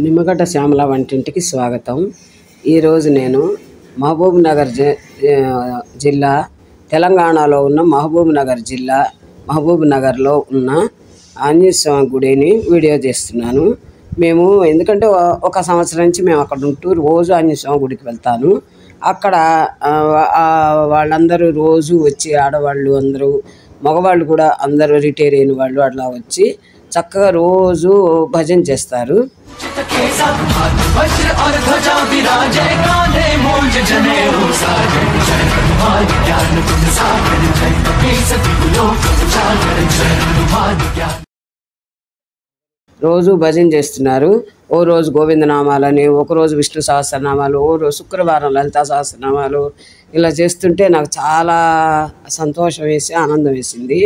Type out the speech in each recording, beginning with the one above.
నిమ్మగడ్డ శ్యామల వంటింటికి స్వాగతం. ఈరోజు నేను మహబూబ్నగర్ జిల్లా తెలంగాణలో ఉన్న మహబూబ్నగర్లో ఉన్న ఆంజనేయ స్వామి గుడిని వీడియో చేస్తున్నాను. మేము ఎందుకంటే ఒక సంవత్సరం నుంచి మేము అక్కడ ఉంటూ రోజు ఆంజనేయ స్వామి గుడికి వెళ్తాను. అక్కడ వాళ్ళందరూ రోజు వచ్చి ఆడవాళ్ళు అందరూ మగవాళ్ళు కూడా అందరూ రిటైర్ అయిన వాళ్ళు అట్లా వచ్చి చక్కగా రోజు భజన చేస్తారు. రోజు భజన చేస్తున్నారు. ఓ రోజు గోవిందనామాలని, ఒకరోజు విష్ణు సహస్రనామాలు, ఓ రోజు శుక్రవారం లలితా సహస్రనామాలు ఇలా చేస్తుంటే నాకు చాలా సంతోషం వేసి ఆనందం వేసింది.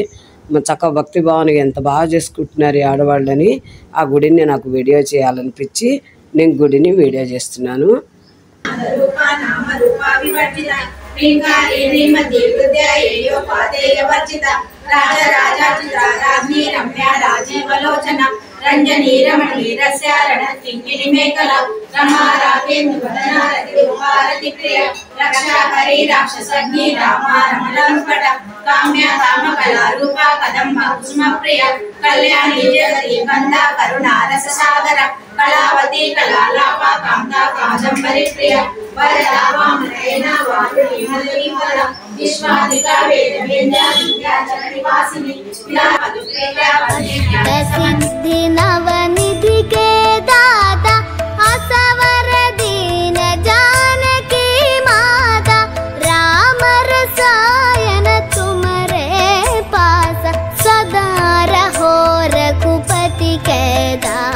చక్కగా భక్తి భావనగా ఎంత బాగా చేసుకుంటున్నారు ఈ ఆడవాళ్ళని. ఆ గుడిని నాకు వీడియో చేయాలనిపించి నేను గుడిని వీడియో చేస్తున్నాను. రంజనీ రమణీ రస్యారణ కింకిణి మేకల రమారాకేందు వదనారతి భారతి ప్రియ రక్షాకరి రాక్షసగ్ని రామా రమణంపట కామ్య కామకళా రూప కదంబ కుసుమ ప్రియ కళ్యాణి జగతి కంద కరుణా రస సాగర కళావతి కళాలాప కాంత కాజంబరి ప్రియ వరదా వామనయన వారుణి మల్లి ఫల విశ్వాదిక వేద విద్యా విద్యాచరణి వాసిని విలాపదు सिद्धि नवनिधि के दाता असवर दीन जानकी माता राम रसायन तुम्हारे पास सदा रहो रघुपति के दाता।